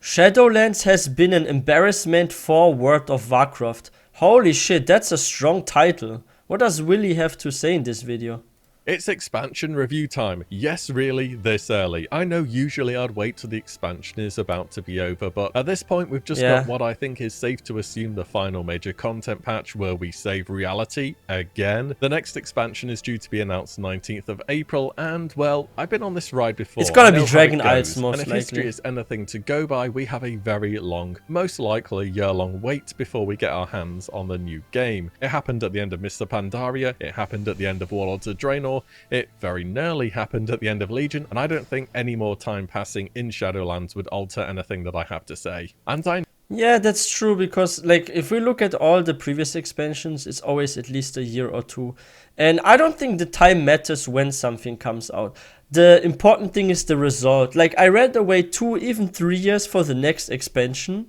Shadowlands has been an embarrassment for World of Warcraft. Holy shit, that's a strong title. What does WillE have to say in this video? It's expansion review time. Yes, really, this early. I know usually I'd wait till the expansion is about to be over, but at this point we've just got what I think is safe to assume the final major content patch where we save reality again. The next expansion is due to be announced 19th of April, and well, I've been on this ride before. It's gonna be Dragon Isles most likely. And if history is anything to go by, we have a very long, most likely year-long wait before we get our hands on the new game. It happened at the end of Mr. Pandaria, it happened at the end of Warlords of Draenor, it very nearly happened at the end of Legion, and I don't think any more time passing in Shadowlands would alter anything that I have to say. Yeah, that's true, because like if we look at all the previous expansions, it's always at least a year or two. And I don't think the time matters when something comes out. The important thing is the result. Like I rather wait 2, even 3 years for the next expansion.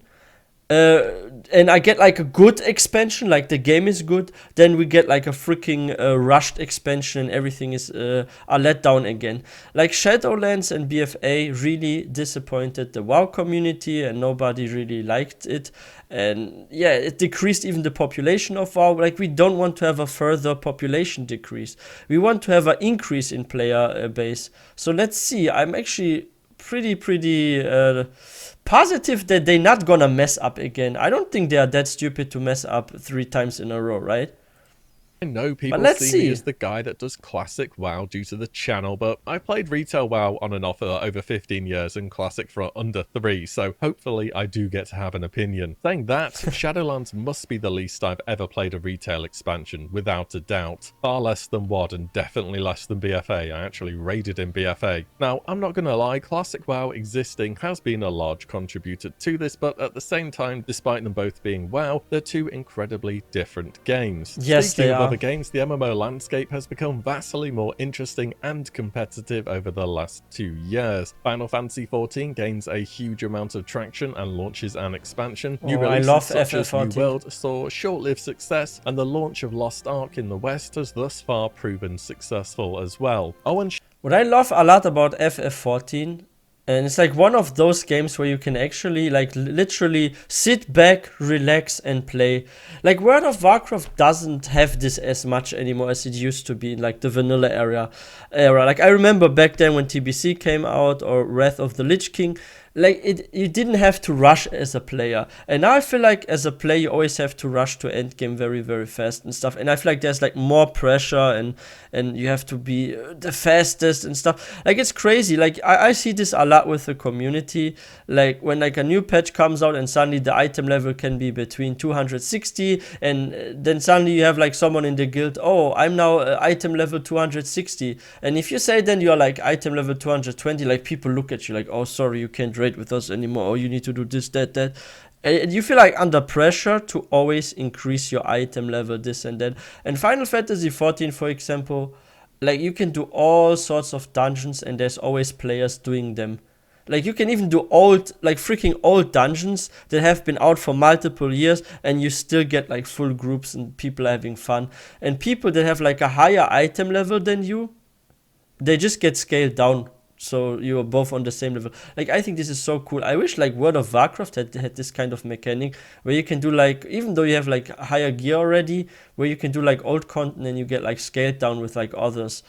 And I get like a good expansion, like the game is good, then we get like a freaking rushed expansion and everything is a letdown again. Like Shadowlands and BFA really disappointed the WoW community and nobody really liked it. And yeah, it decreased even the population of WoW. Like we don't want to have a further population decrease. We want to have an increase in player base. So let's see. I'm actually pretty positive that they're not gonna mess up again. I don't think they are that stupid to mess up 3 times in a row, right? I know people see me as the guy that does classic WoW due to the channel, but I've played retail WoW on and off for over 15 years and classic for under 3, so hopefully I do get to have an opinion. Saying that, Shadowlands must be the least I've ever played a retail expansion, without a doubt. Far less than WoD and definitely less than BFA. I actually raided in BFA. Now, I'm not gonna lie, classic WoW existing has been a large contributor to this, but at the same time, despite them both being WoW, they're 2 incredibly different games. Yes, they are. Other games, the MMO landscape has become vastly more interesting and competitive over the last 2 years. Final Fantasy XIV gains a huge amount of traction and launches an expansion. New releases such as New World saw short-lived success, and the launch of Lost Ark in the West has thus far proven successful as well. What I love a lot about FF14, and it's like one of those games where you can actually like literally sit back, relax and play. Like World of Warcraft doesn't have this as much anymore as it used to be in like the vanilla era. Like I remember back then when TBC came out or Wrath of the Lich King, like you didn't have to rush as a player. And now I feel like as a player you always have to rush to endgame very fast and stuff. And I feel like there's like more pressure and you have to be the fastest and stuff. Like it's crazy. Like I see this a lot with the community. Like when like a new patch comes out and suddenly the item level can be between 260 and then suddenly you have like someone in the guild, oh, I'm now item level 260. And if you say then you're like item level 220, like people look at you like, oh sorry, you can't raid with us anymore, or you need to do this, that. And you feel like under pressure to always increase your item level, this and that. And Final Fantasy XIV, for example, like you can do all sorts of dungeons and there's always players doing them. Like you can even do freaking old dungeons that have been out for multiple years and you still get like full groups and people having fun. And people that have like a higher item level than you, they just get scaled down. So you are both on the same level. Like I think this is so cool. I wish like World of Warcraft had this kind of mechanic where you can do like, even though you have like higher gear already, where you can do like old content and you get like scaled down with like others.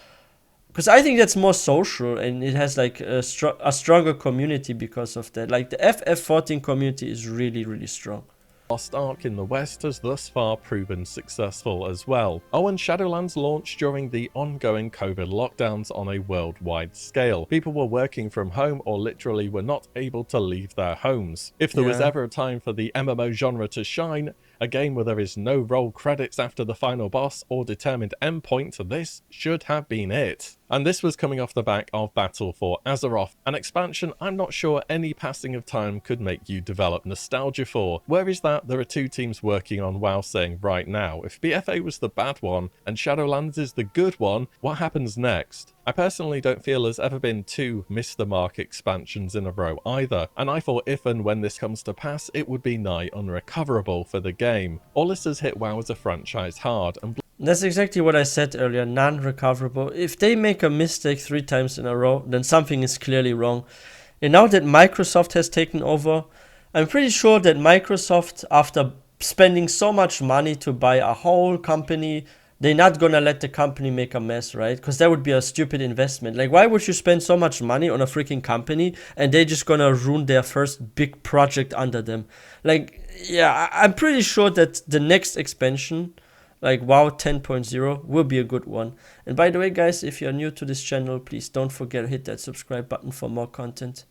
Because I think that's more social and it has like a stronger community because of that. Like the FF14 community is really strong. Lost Ark in the West has thus far proven successful as well. And Shadowlands launched during the ongoing COVID lockdowns on a worldwide scale. People were working from home or literally were not able to leave their homes. If there was ever a time for the MMO genre to shine, a game where there is no roll credits after the final boss or determined endpoint, this should have been it. And this was coming off the back of Battle for Azeroth, an expansion I'm not sure any passing of time could make you develop nostalgia for. Where is that there are 2 teams working on WoW saying right now, if BFA was the bad one and Shadowlands is the good one, what happens next? I personally don't feel there's ever been 2 miss the mark expansions in a row either, and I thought if and when this comes to pass, it would be nigh unrecoverable for the game. All this has hit WoW as a franchise hard, and that's exactly what I said earlier, non-recoverable. If they make a mistake 3 times in a row, then something is clearly wrong. And now that Microsoft has taken over, I'm pretty sure that Microsoft, after spending so much money to buy a whole company, they're not gonna let the company make a mess, right? Because that would be a stupid investment. Like, why would you spend so much money on a freaking company and they're just gonna ruin their first big project under them? Like, yeah, I'm pretty sure that the next expansion, like WoW 10.0, will be a good one. And by the way, guys, if you're new to this channel, please don't forget to hit that subscribe button for more content.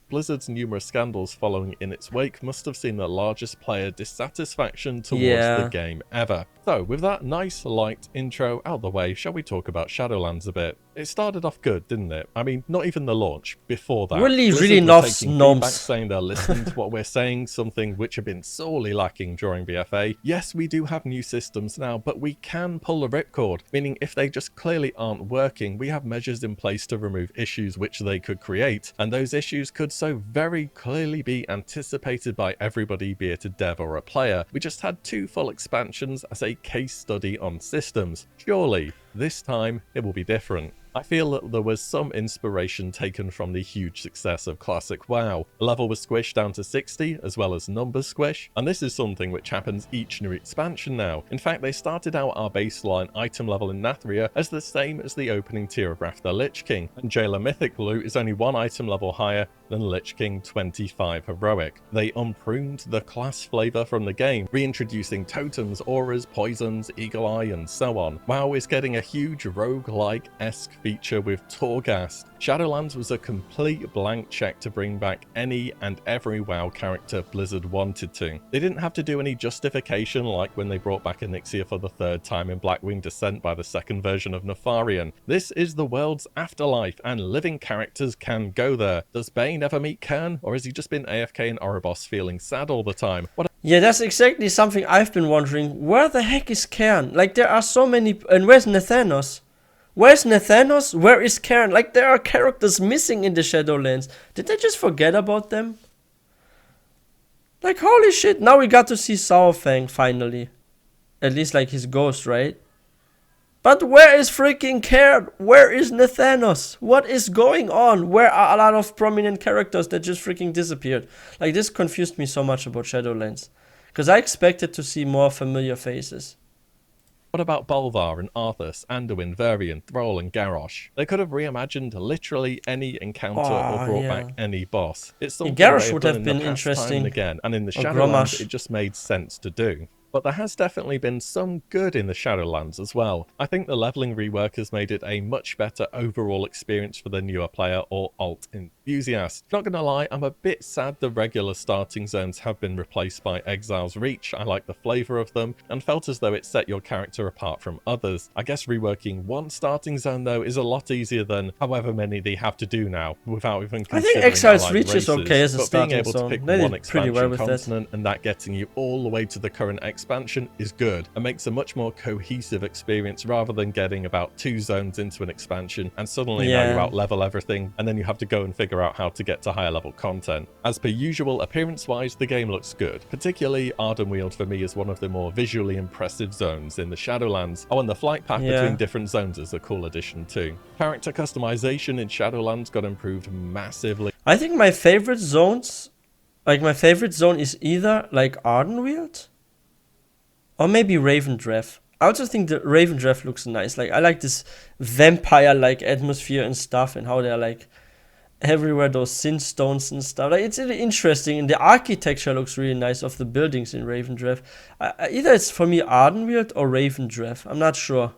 Blizzard's numerous scandals following in its wake must have seen the largest player dissatisfaction towards the game ever. So, with that nice, light intro out the way, shall we talk about Shadowlands a bit? It started off good, didn't it? I mean, not even the launch. Before that, Blizzard really loves taking gnomes. feedback, saying they're listening to what we're saying, something which had been sorely lacking during BFA. Yes, we do have new systems now, but we can pull the ripcord, meaning if they just clearly aren't working, we have measures in place to remove issues which they could create, and those issues could so very clearly be anticipated by everybody, be it a dev or a player. We just had 2 full expansions as a case study on systems. Surely, this time it will be different. I feel that there was some inspiration taken from the huge success of classic WoW. The level was squished down to 60, as well as numbers squish, and this is something which happens each new expansion now. In fact, they started out our baseline item level in Nathria as the same as the opening tier of Wrath the Lich King, and Jailer Mythic loot is only 1 item level higher than Lich King 25 Heroic. They unpruned the class flavour from the game, reintroducing totems, auras, poisons, eagle eye, and so on. WoW is getting a huge roguelike-esque feature with Torghast. Shadowlands was a complete blank check to bring back any and every WoW character Blizzard wanted to. They didn't have to do any justification like when they brought back Onyxia for the 3rd time in Blackwing Descent by the 2nd version of Nefarian. This is the world's afterlife, and living characters can go there. Does Bane ever meet Kern, or has he just been AFK in Oribos feeling sad all the time? Yeah, that's exactly something I've been wondering. Where the heck is Kern? Like, there are so many... And where's Nathanos? Where's Nathanos? Where is Kern? Like, there are characters missing in the Shadowlands. Did they just forget about them? Like, holy shit, now we got to see Sourfang finally. At least, like, his ghost, right? But where is freaking Kern? Where is Nathanos? What is going on? Where are a lot of prominent characters that just freaking disappeared? Like, this confused me so much about Shadowlands. Because I expected to see more familiar faces. What about Bolvar and Arthas, Anduin, Varian, Thrall and Garrosh? They could have reimagined literally any encounter or brought back any boss. It's something Garrosh would have been interesting. Again, and in the Shadowlands it just made sense to do. But there has definitely been some good in the Shadowlands as well. I think the leveling rework has made it a much better overall experience for the newer player or alt enthusiast. Not gonna lie, I'm a bit sad the regular starting zones have been replaced by Exile's Reach. I like the flavour of them and felt as though it set your character apart from others. I guess reworking one starting zone though is a lot easier than however many they have to do now without even considering I think Exile's Reach is okay as a starting being able zone. to pick They one did pretty well expansion with continent and that getting you all the way to the current expansion is good and makes a much more cohesive experience rather than getting about 2 zones into an expansion and suddenly now you out level everything and then you have to go and figure out how to get to higher level content. As per usual, appearance wise the game looks good, particularly Ardenweald for me is one of the more visually impressive zones in the Shadowlands. Oh, and the flight path between different zones is a cool addition too. Character customization in Shadowlands got improved massively. I think my favorite zones, like my favorite zone is either like Ardenweald or maybe Ravendreth. I also think the Ravendreth looks nice. Like, I like this vampire-like atmosphere and stuff, and how they're like everywhere, those sin stones and stuff. Like, it's really interesting, and the architecture looks really nice of the buildings in Ravendreth. Either it's for me Ardenweald or Ravendreth. I'm not sure.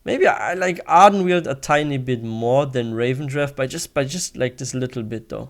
Maybe I like Ardenweald a tiny bit more than Ravendreth, by just like this little bit though.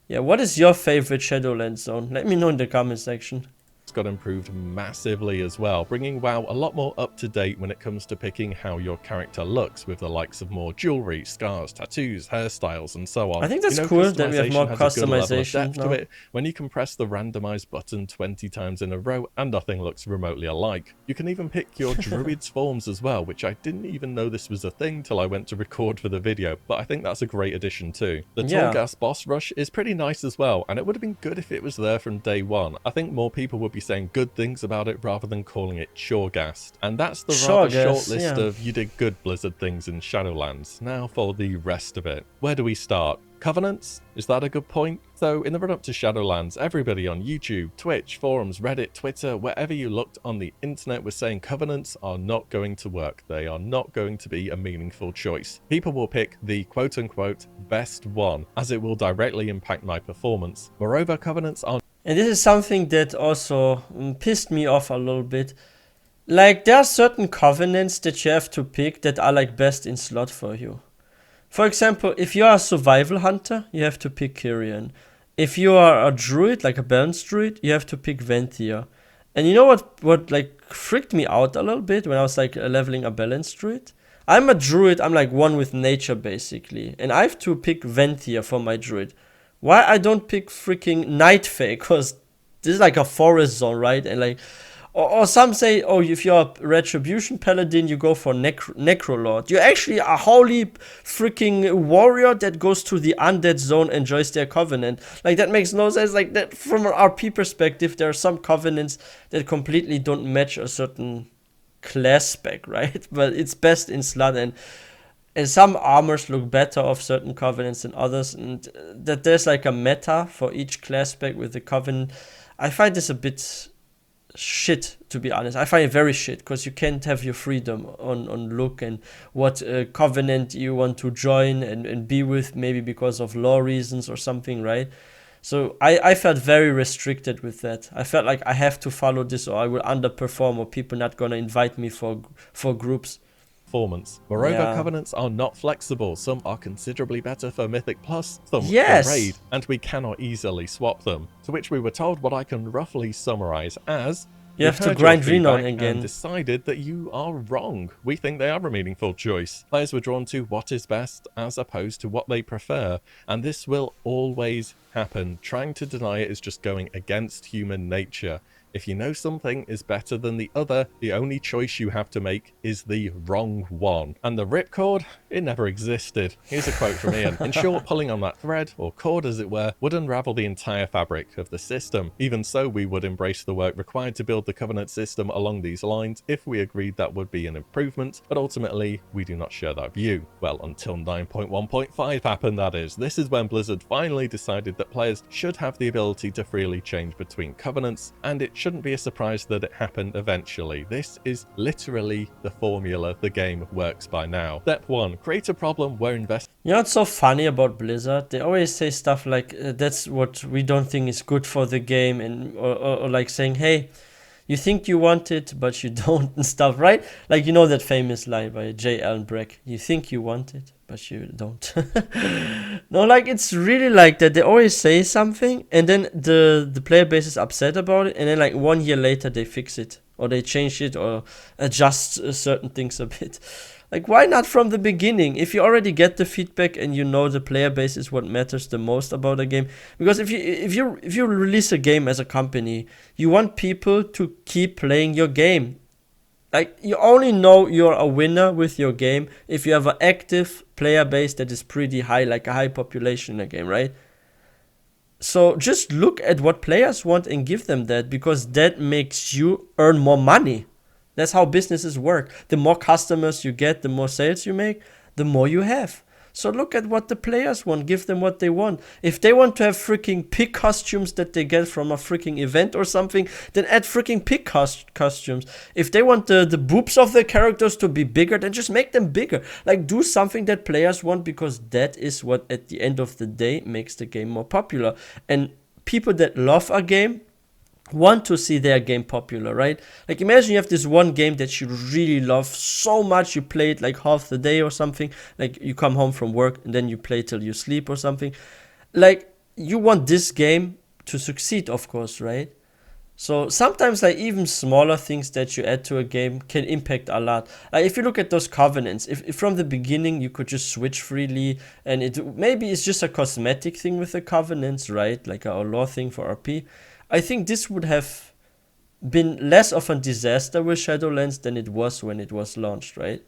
Yeah, what is your favorite Shadowlands zone? Let me know in the comment section. Got improved massively as well, bringing WoW a lot more up to date when it comes to picking how your character looks, with the likes of more jewelry, scars, tattoos, hairstyles, and so on. I think that's cool that we have more customization to it when you can press the randomize button 20 times in a row and nothing looks remotely alike. You can even pick your druid's forms as well, which I didn't even know this was a thing till I went to record for the video, but I think that's a great addition too. The Torghast boss rush is pretty nice as well, and it would have been good if it was there from day one. I think more people would be saying good things about it rather than calling it Shawgast. And that's the rather short list of you did good Blizzard things in Shadowlands. Now for the rest of it. Where do we start? Covenants? Is that a good point? So in the run-up to Shadowlands, everybody on YouTube, Twitch, forums, Reddit, Twitter, wherever you looked on the internet was saying covenants are not going to work. They are not going to be a meaningful choice. People will pick the quote-unquote best one, as it will directly impact my performance. Moreover, covenants are... And this is something that also pissed me off a little bit. Like, there are certain covenants that you have to pick that are like best in slot for you. For example, if you are a survival hunter, you have to pick Kyrian. If you are a druid, like a balanced druid, you have to pick Ventia. And you know what like freaked me out a little bit when I was like leveling a balanced druid? I'm a druid, I'm like one with nature basically. And I have to pick Ventia for my druid. Why I don't pick freaking Night Fae? Because this is like a forest zone, right? And like, or some say, oh, if you're a Retribution Paladin, you go for Necrolord. You're actually a holy freaking warrior that goes to the undead zone and joins their covenant. Like, that makes no sense. Like, that from an RP perspective, there are some covenants that completely don't match a certain class spec, right? But it's best in slot, and some armors look better of certain covenants than others, and that there's like a meta for each class spec with the covenant. I find this a bit shit, to be honest. I find it very shit, because you can't have your freedom on look and what covenant you want to join and be with, maybe because of law reasons or something, right? So I felt very restricted with that. I felt like I have to follow this or I will underperform, or people not gonna invite me for groups. Performance. Moreover, covenants are not flexible. Some are considerably better for Mythic Plus, some for Raid, and we cannot easily swap them. To which we were told what I can roughly summarize as: you have to grind Renown again. And decided that you are wrong. We think they are a meaningful choice. Players were drawn to what is best as opposed to what they prefer, and this will always happen. Trying to deny it is just going against human nature. If you know something is better than the other, the only choice you have to make is the wrong one. And the ripcord, it never existed. Here's a quote from Ian. In short, pulling on that thread, or cord as it were, would unravel the entire fabric of the system. Even so, we would embrace the work required to build the Covenant system along these lines if we agreed that would be an improvement, but ultimately, we do not share that view. Well, until 9.1.5 happened, that is. This is when Blizzard finally decided that players should have the ability to freely change between Covenants, and it shouldn't be a surprise that it happened eventually. This is literally the formula the game works by now. Step 1. Create a problem where invest. You know what's so funny about Blizzard? They always say stuff like, that's what we don't think is good for the game, and or like saying, hey, you think you want it, but you don't, and stuff, right? Like, you know that famous line by J. Allen Brack, you think you want it, but you don't. No, like, it's really like that. They always say something, and then the player base is upset about it, and then like 1 year later they fix it, or they change it, or adjust certain things a bit. Like, why not from the beginning? If you already get the feedback and you know the player base is what matters the most about a game. Because if you release a game as a company, you want people to keep playing your game. Like, you only know you're a winner with your game if you have an active player base that is pretty high, like a high population in a game, right? So just look at what players want and give them that, because that makes you earn more money. That's how businesses work. The more customers you get, the more sales you make, the more you have. So look at what the players want, give them what they want. If they want to have freaking pig costumes that they get from a freaking event or something, then add freaking pig costumes. If they want the boobs of the characters to be bigger, then just make them bigger. Like, do something that players want, because that is what at the end of the day makes the game more popular. And people that love a game want to see their game popular, right? Like, imagine you have this one game that you really love so much, you play it like half the day or something, like you come home from work and then you play till you sleep or something. Like, you want this game to succeed, of course, right? So sometimes like even smaller things that you add to a game can impact a lot. Like, if you look at those covenants, if from the beginning you could just switch freely, and maybe it's just a cosmetic thing with the covenants, right? Like a law thing for RP. I think this would have been less of a disaster with Shadowlands than it was when it was launched, right?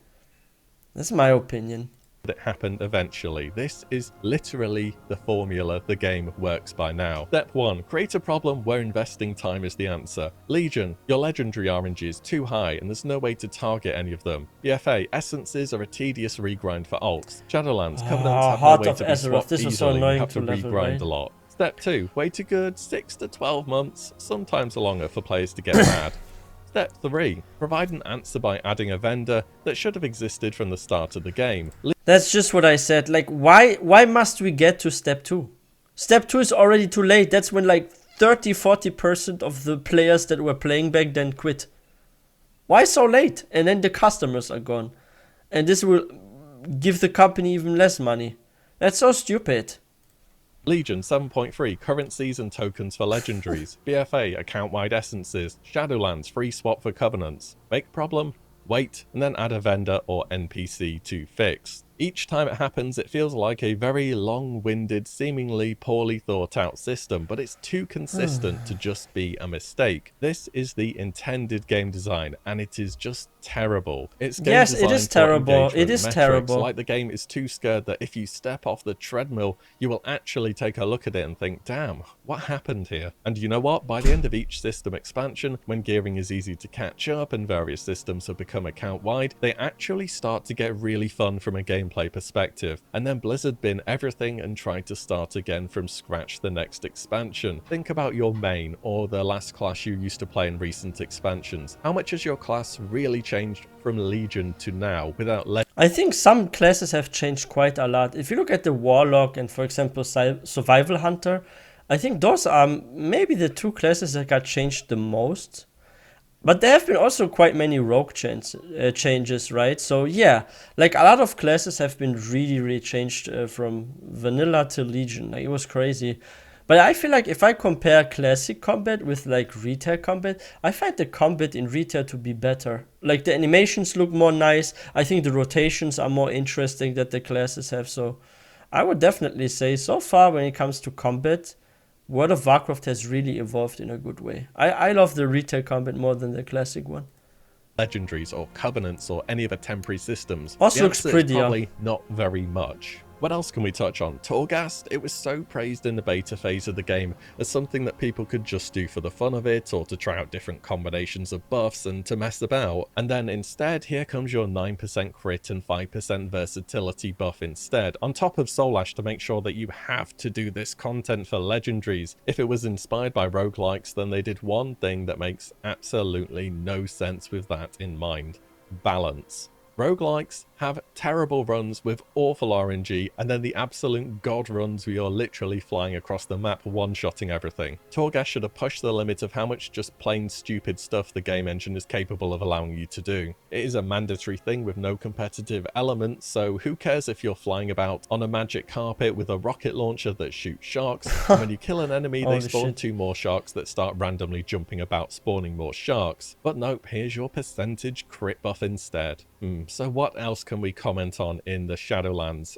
That's my opinion. It happened eventually. This is literally the formula the game works by now. Step 1. Create a problem where investing time is the answer. Legion, your legendary RNG is too high and there's no way to target any of them. BFA, essences are a tedious regrind for alts. Shadowlands, covenants have no Heart way of to be Azeroth. swapped This was so easily, you annoying have to to level, regrind right? a lot. Step 2. Wait a good 6 to 12 months, sometimes longer for players to get mad. Step 3. Provide an answer by adding a vendor that should have existed from the start of the game. That's just what I said. Like, why must we get to step 2? Step 2 is already too late. That's when like 30-40% of the players that were playing back then quit. Why so late? And then the customers are gone. And this will give the company even less money. That's so stupid. Legion 7.3 currencies and tokens for legendaries. BFA account-wide essences. Shadowlands free swap for covenants. Make problem, wait, and then add a vendor or NPC to fix. Each time it happens, it feels like a very long-winded, seemingly poorly thought-out system, but it's too consistent to just be a mistake. This is the intended game design, and it is just terrible. It's game Yes, design it is for terrible. engagement It is metrics. terrible. Like the game is too scared that if you step off the treadmill, you will actually take a look at it and think, damn, what happened here? And you know what? By the end of each system expansion, when gearing is easy to catch up and various systems have become account-wide, they actually start to get really fun from a gameplay perspective, and then Blizzard bin everything and try to start again from scratch the next expansion. Think about your main or the last class you used to play in recent expansions. How much has your class really changed from Legion to now without I think some classes have changed quite a lot. If you look at the Warlock and, for example, Survival Hunter, I think those are maybe the two classes that got changed the most. But there have been also quite many rogue changes, right? So yeah, like a lot of classes have been really changed from vanilla to Legion. Like, it was crazy. But I feel like if I compare classic combat with like retail combat, I find the combat in retail to be better. Like the animations look more nice. I think the rotations are more interesting that the classes have. So I would definitely say so far when it comes to combat, World of Warcraft has really evolved in a good way. I love the retail combat more than the classic one. legendaries or covenants or any other temporary systems? Also The looks answer is prettier. probably not very much. What else can we touch on? Torghast, it was so praised in the beta phase of the game as something that people could just do for the fun of it or to try out different combinations of buffs and to mess about. And then instead, here comes your 9% crit and 5% versatility buff instead, on top of Soul Ash to make sure that you have to do this content for legendaries. If it was inspired by roguelikes, then they did one thing that makes absolutely no sense with that in mind: balance. Roguelikes have terrible runs with awful RNG, and then the absolute god runs where you're literally flying across the map one-shotting everything. Torghast should have pushed the limit of how much just plain stupid stuff the game engine is capable of allowing you to do. It is a mandatory thing with no competitive element, so who cares if you're flying about on a magic carpet with a rocket launcher that shoots sharks, and when you kill an enemy they spawn 2 more sharks that start randomly jumping about spawning more sharks. But nope, here's your percentage crit buff instead. So what else can we comment on in the Shadowlands?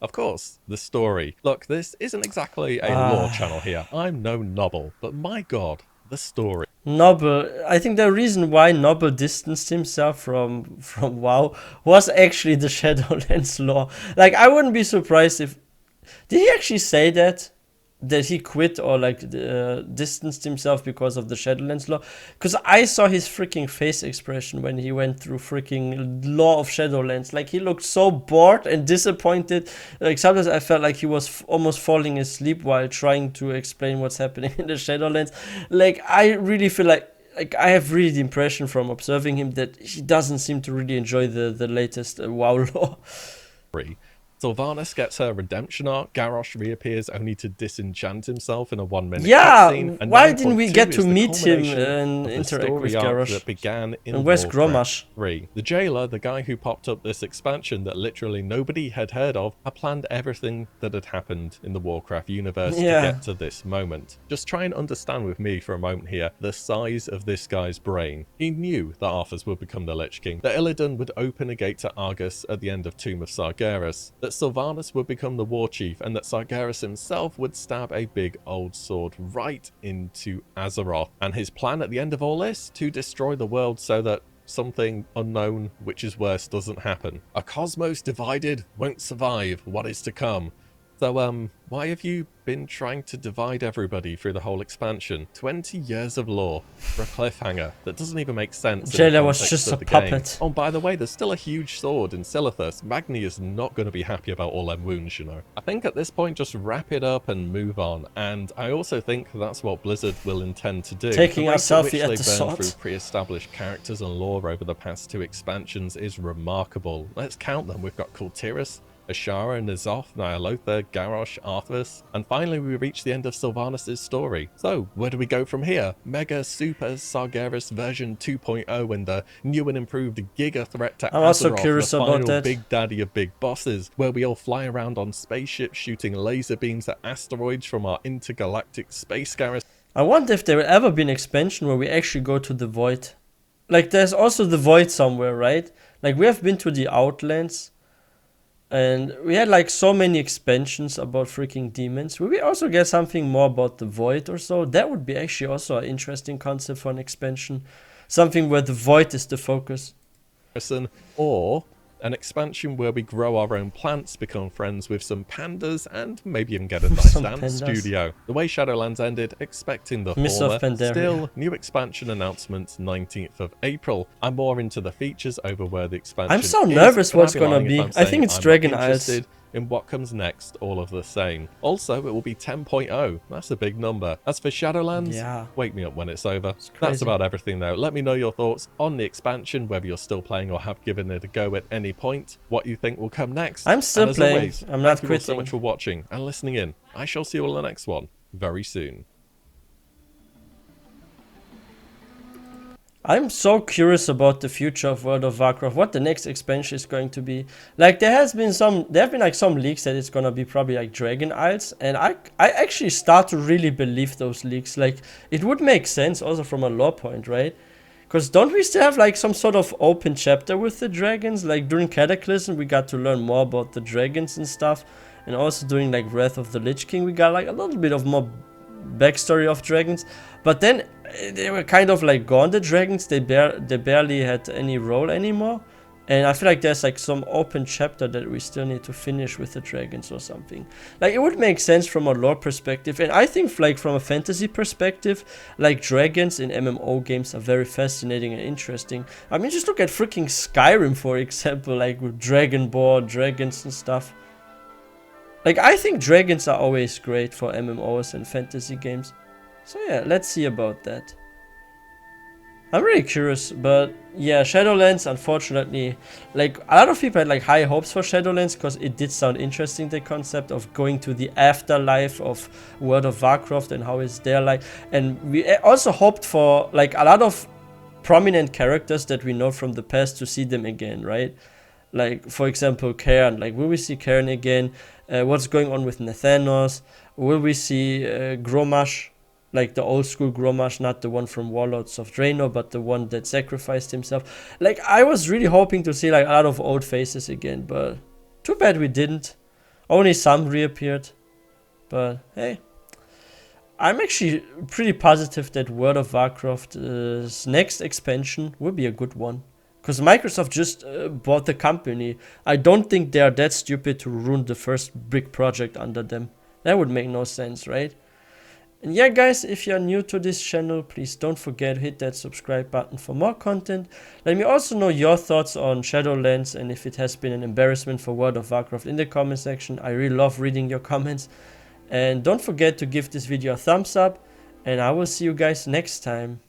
Of course, the story. Look, this isn't exactly a lore channel here. I'm no Nobble, but my god, the story. Noble, I think the reason why Noble distanced himself from WoW was actually the Shadowlands lore. Like, I wouldn't be surprised if... Did he actually say that? That he quit or like distanced himself because of the Shadowlands lore? Because I saw his freaking face expression when he went through freaking lore of Shadowlands. Like, he looked so bored and disappointed. Like, sometimes I felt like he was almost falling asleep while trying to explain what's happening in the Shadowlands. Like, I really feel like I have really the impression from observing him that he doesn't seem to really enjoy the latest WoW lore. Sylvanas gets her redemption arc, Garrosh reappears only to disenchant himself in a 1-minute Yeah, cutscene, and why didn't we 9.2 get is to the meet him culmination and of the interact with story arc Garrosh? that began in And where's Warcraft Grommash? 3. The jailer, the guy who popped up this expansion that literally nobody had heard of, had planned everything that had happened in the Warcraft universe to get to this moment. Just try and understand with me for a moment here the size of this guy's brain. He knew that Arthas would become the Lich King, that Illidan would open a gate to Argus at the end of Tomb of Sargeras, that Sylvanas would become the War Chief, and that Sargeras himself would stab a big old sword right into Azeroth. And his plan at the end of all this? To destroy the world so that something unknown, which is worse, doesn't happen. A cosmos divided won't survive what is to come. So, why have you been trying to divide everybody through the whole expansion? 20 years of lore for a cliffhanger that doesn't even make sense. Jailer was just a puppet. Oh, by the way, there's still a huge sword in Silithus. Magni is not going to be happy about all them wounds, you know. I think at this point, just wrap it up and move on. And I also think that's what Blizzard will intend to do. Taking a selfie at the sword. sword. Through pre-established characters and lore over the past 2 expansions is remarkable. Let's count them. We've got Kultiris, Ashara, N'Zoth, Ny'alotha, Garrosh, Arthas, and finally we reach the end of Sylvanas' story. So, where do we go from here? Mega Super Sargeras version 2.0 and the new and improved Giga threat to I'm also Azeroth, curious the about final that. big daddy of big bosses, where we all fly around on spaceships shooting laser beams at asteroids from our intergalactic space garrison. I wonder if there will ever be an expansion where we actually go to the Void. Like, there's also the Void somewhere, right? Like, we have been to the Outlands. And we had like so many expansions about freaking demons. Will we also get something more about the Void or so? That would be actually also an interesting concept for an expansion. Something where the Void is the focus. Or an expansion where we grow our own plants, become friends with some pandas, and maybe even get a nice dance studio. The way Shadowlands ended, expecting the former. Still, new expansion announcements 19th of April. I'm more into the features over where the expansion I'm so nervous what's gonna be. I think it's Dragon Isles. In what comes next, all of the same. Also, it will be 10.0. That's a big number. As for Shadowlands, yeah, wake me up when it's over. That's about everything though. Let me know your thoughts on the expansion, whether you're still playing or have given it a go at any point, what you think will come next. I'm still playing. Always, I'm not quitting. Thank you all so much for watching and listening in. I shall see you all in the next one very soon. I'm so curious about the future of World of Warcraft, what the next expansion is going to be. Like, there have been like some leaks that it's gonna be probably like Dragon Isles, and I actually start to really believe those leaks. Like, it would make sense also from a lore point, right? Because don't we still have like some sort of open chapter with the dragons? Like during Cataclysm we got to learn more about the dragons and stuff, and also during like Wrath of the Lich King we got like a little bit of more backstory of dragons. But then they were kind of like gone, the dragons. They barely had any role anymore. And I feel like there's like some open chapter that we still need to finish with the dragons or something. Like, it would make sense from a lore perspective. And I think like from a fantasy perspective, like dragons in MMO games are very fascinating and interesting. I mean, just look at freaking Skyrim, for example, like with Dragonborn, dragons and stuff. Like, I think dragons are always great for MMOs and fantasy games. So yeah, let's see about that. I'm really curious, but yeah, Shadowlands, unfortunately, like a lot of people had like high hopes for Shadowlands because it did sound interesting, the concept of going to the afterlife of World of Warcraft and how it's their life. And we also hoped for like a lot of prominent characters that we know from the past to see them again, right? Like, for example, Cairn. Like, will we see Cairn again? What's going on with Nathanos? Will we see Gromash? Like the old school Gromash, not the one from Warlords of Draenor, but the one that sacrificed himself. Like, I was really hoping to see like a lot of old faces again, but too bad we didn't. Only some reappeared. But hey, I'm actually pretty positive that World of Warcraft's next expansion will be a good one. Because Microsoft just bought the company. I don't think they are that stupid to ruin the first big project under them. That would make no sense, right? And yeah, guys, if you're new to this channel, please don't forget to hit that subscribe button for more content. Let me also know your thoughts on Shadowlands and if it has been an embarrassment for World of Warcraft in the comment section. I really love reading your comments. And don't forget to give this video a thumbs up, and I will see you guys next time.